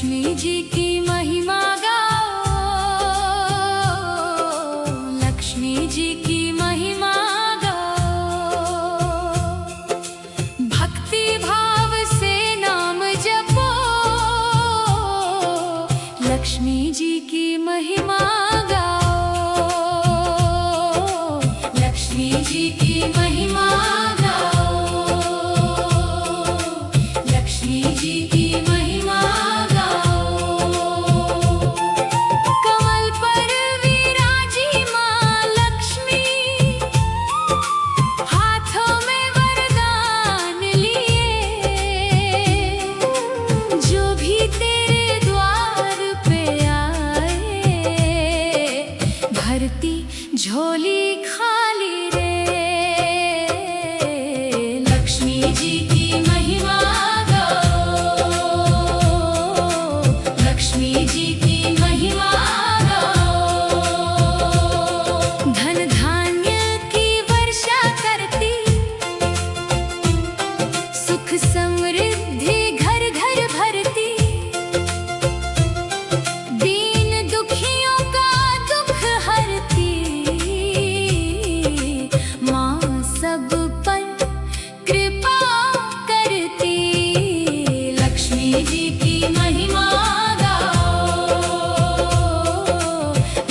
लक्ष्मी जी की महिमा गाओ, लक्ष्मी जी की महिमा गाओ। भक्ति भाव से नाम जपो, लक्ष्मी जी की महिमा गाओ, लक्ष्मी जी की महिमा गाओ, लक्ष्मी जी की महिमा गाओ। कमल पर विराजी माँ लक्ष्मी, हाथों में वरदान लिए, जो भी तेरे द्वार पे आए, भरती झोली खाली रे। लक्ष्मी जी की महिमा गाओ, लक्ष्मी जी की महिमा गाओ। धन धान्य की वर्षा करती, सुख समृद्धि घर घर भरती, दीन दुखियों का दुख हरती, माँ सब पर कृपा करती। लक्ष्मी जी की महिमा गाओ,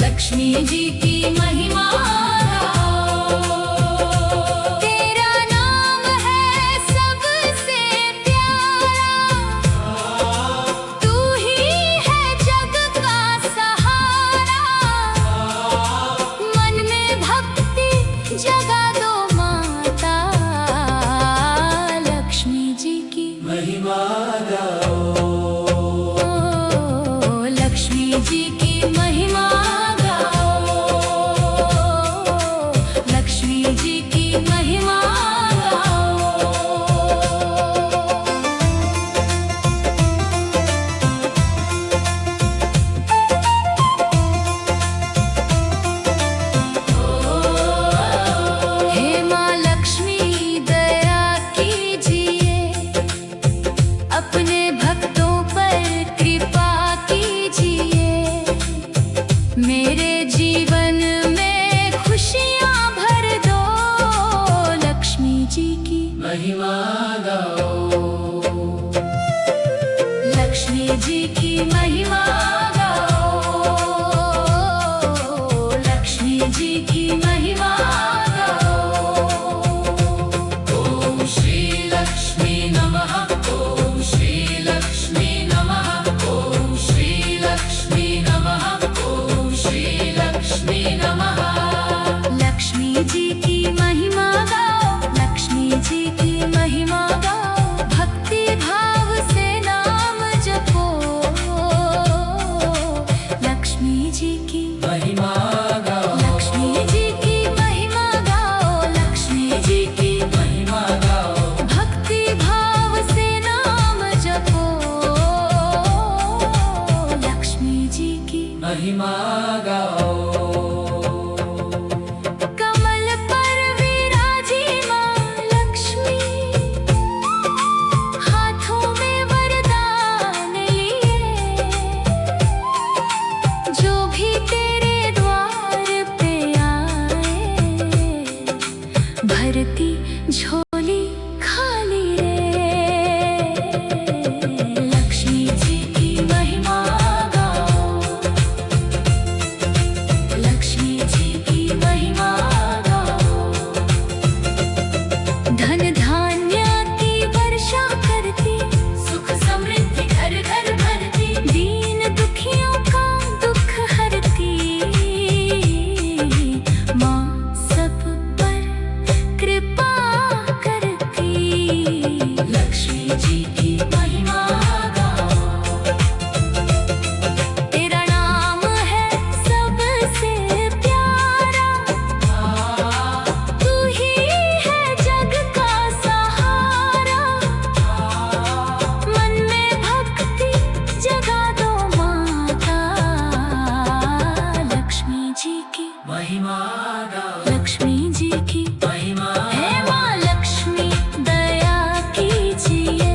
लक्ष्मी जी की महिमा गाओ। तेरा नाम है सबसे प्यारा, तू ही है जग का सहारा। मन में भक्ति जगा दो माता, लक्ष्मी जी की महिमा गाओ, लक्ष्मी जी की महिमा गाओ, लक्ष्मी जी की महिमा गाओ। हे माँ लक्ष्मी दया कीजिए, अपने भक्तों पर कृपा कीजिए। मेरे जीवन में खुशियाँ भर दो, लक्ष्मी जी की महिमा गाओ, लक्ष्मी जी की महिमा गाओ, लक्ष्मी जी की महिमा गाओ। ओम श्री लक्ष्मी नमः, ओम श्री लक्ष्मी नमः, ओम श्री लक्ष्मी नमः, ओम श्री लक्ष्मी नमः। लक्ष्मी जी की महिमा गाओ, लक्ष्मी जी की महिमा गाओ। भक्ति भाव से नाम जपो, लक्ष्मी जी की महिमा गाओ, लक्ष्मी जी की महिमा गाओ, लक्ष्मी जी की महिमा गाओ। भक्ति भाव से नाम जपो, लक्ष्मी जी की महिमा गाओ। कमल पर विराजी माँ लक्ष्मी, हाथों में वरदान लिए, जो भी तेरे द्वार पे आए, भरती झोली खाली रे। लक्ष्मी जी की महिमा गाओ, लक्ष्मी जी की महिमा गाओ। धन धान्य की वर्षा करती, सुख समृद्धि घर घर भरती, दीन दुखियों का दुख हरती, माँ सब पर कृपा करती। लक्ष्मी जी की महिमा गाओ, तेरा नाम है सबसे प्यारा, तू ही है जग का सहारा। मन में भक्ति जगा दो माता, लक्ष्मी जी की महिमा गाओ, लक्ष्मी जी की महिमा हे माँ लक्ष्मी दया कीजिए,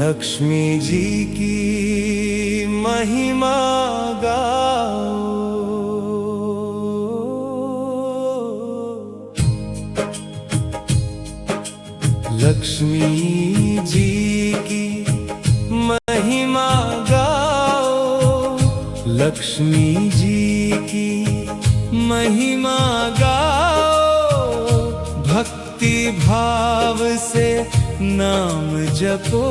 लक्ष्मी जी की महिमा गाओ। लक्ष्मी जी की महिमा गाओ। लक्ष्मी जी की महिमा गाओ। भक्ति भाव से नाम जपो।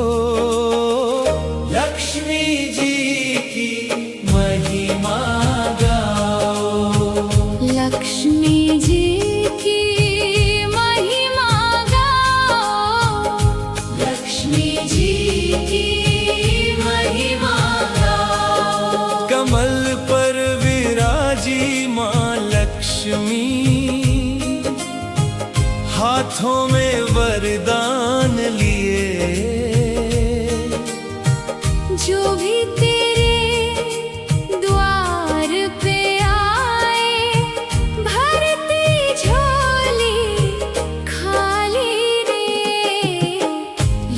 लक्ष्मी जी की महिमा गाओ। लक्ष्मी जी की महिमा गाओ। लक्ष्मी जी की महिमा गाओ। कमल पर विराजी माँ लक्ष्मी, हाथों में वरदान लिए। जो भी तेरे द्वार पे आए, भरती झोली खाली रे।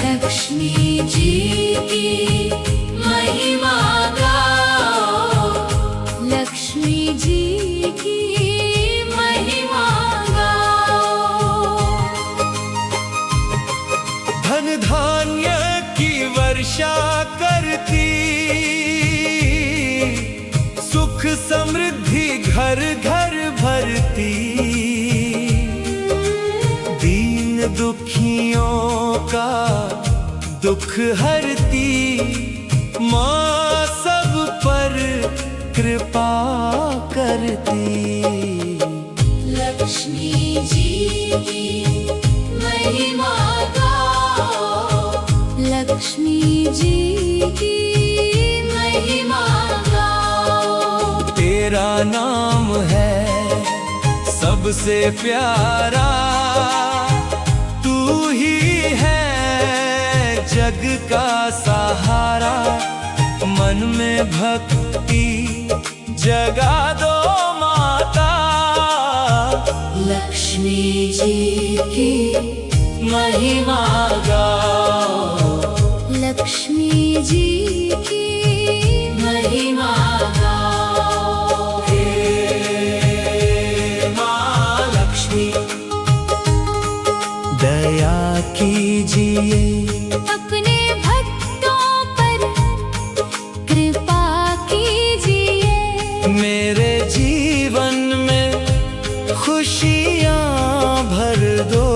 लक्ष्मी जी की महिमा गाओ। लक्ष्मी जी की महिमा गाओ। धन धान्य की वर्षा करती, सुख समृद्धि घर घर भरती। दीन दुखियों का दुख हरती, माँ सब पर कृपा करती। लक्ष्मी जी की महिमा गाओ। लक्ष्मी जी की महिमा गाओ। तेरा नाम है सबसे प्यारा, तू ही है जग का सहारा। मन में भक्ति जगा दो माता। लक्ष्मी जी की महिमा गाओ। लक्ष्मी जी की महिमा गाओ। हे माँ लक्ष्मी, दया कीजिए। अपने भक्तों पर कृपा कीजिए। मेरे जीवन में खुशियाँ भर दो।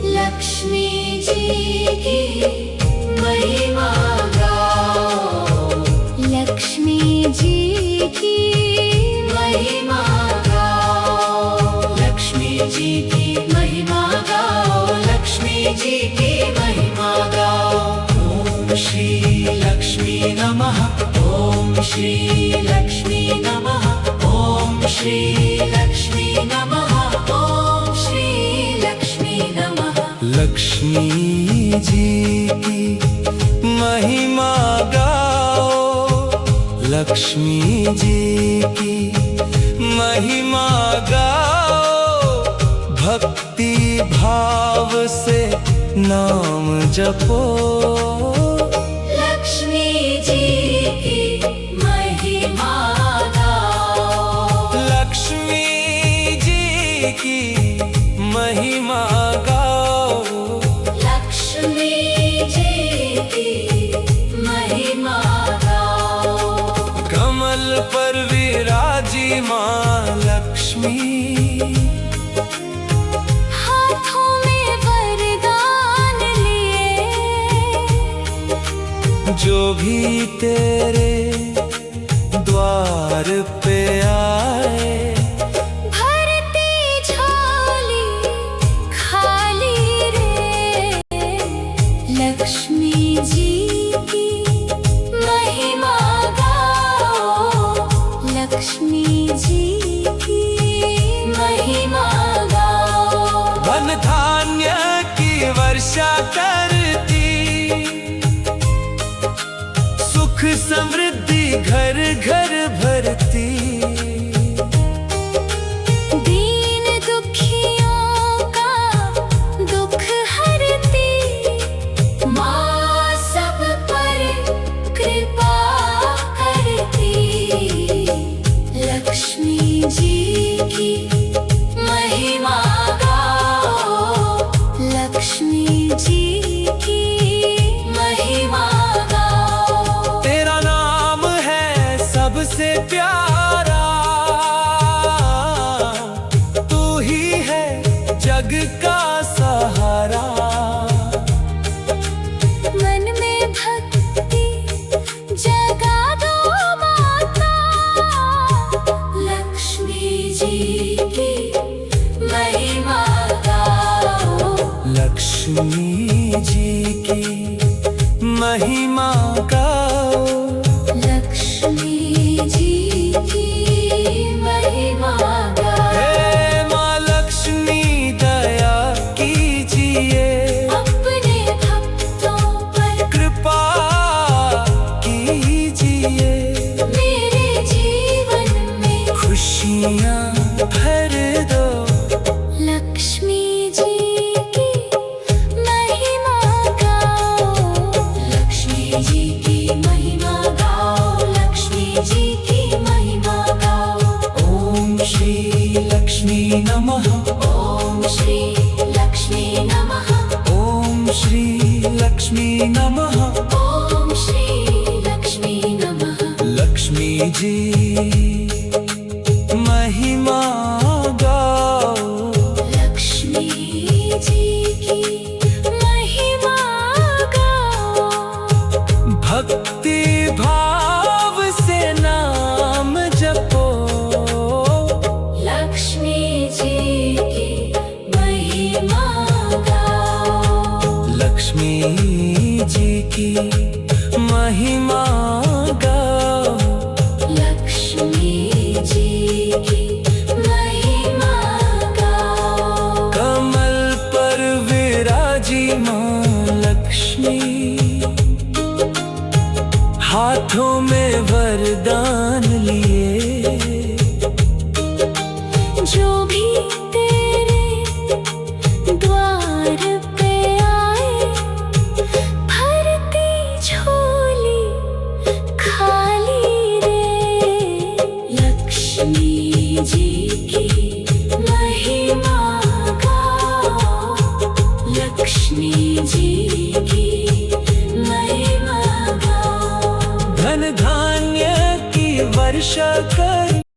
लक्ष्मी जी की महिमा गाओ। लक्ष्मी जी की महिमा गाओ। लक्ष्मी जी की महिमा गाओ। लक्ष्मी जी की महिमा गाओ। ओम श्री लक्ष्मी नमः। ओम श्री लक्ष्मी नमः। ओम श्री लक्ष्मी नमः। ओम श्री लक्ष्मी नमः। लक्ष्मी जी की महिमा गाओ। लक्ष्मी जी की महिमा गाओ। भक्ति भाव से नाम जपो। लक्ष्मी जी की महिमा गाओ। लक्ष्मी जी की महिमा गाओ। लक्ष्मी जी की महिमा गाओ। कमल पर विराजी माँ लक्ष्मी, हाथों में वरदान लिए। जो भी तेरे द्वार पे आए, भरती झोली खाली रे। लक्ष्मी जी की महिमा गाओ। लक्ष्मी जी की महिमा गाओ। धन धान्य की वर्षा करती, सुख समृद्धि घर घर भरती। दीन दुखियों का दुख हरती, माँ जी की महिमा गाओ, लक्ष्मी जी की महिमा गाओ। तेरा नाम है सबसे प्यारा, तू ही है जग का सहारा। मन में भक्ति जगा दो माता, लक्ष्मी जी की महिमा गाओ, लक्ष्मी जी की महिमा गाओ, लक्ष्मी जी की महिमा गाओ। हे माँ लक्ष्मी दया कीजिए, अपने भक्तों पर कृपा कीजिए, मेरे जीवन में खुशियाँ भर दो। लक्ष्मी जी की महिमा गाओ, लक्ष्मी जी की महिमा गाओ, लक्ष्मी जी की महिमा गाओ। ओम श्री लक्ष्मी नमः, ओम श्री लक्ष्मी नमः, ओम श्री लक्ष्मी नमः। ओम श्री लक्ष्मी नमः। लक्ष्मी जी महिमा गाओ, लक्ष्मी जी की महिमा गाओ। भक्ति भाव से नाम जपो, लक्ष्मी जी की महिमा गाओ, लक्ष्मी जी की महिमा गाओ, लक्ष्मी जी की महिमा गाओ। कमल पर विराजी माँ लक्ष्मी, हाथों में वरदान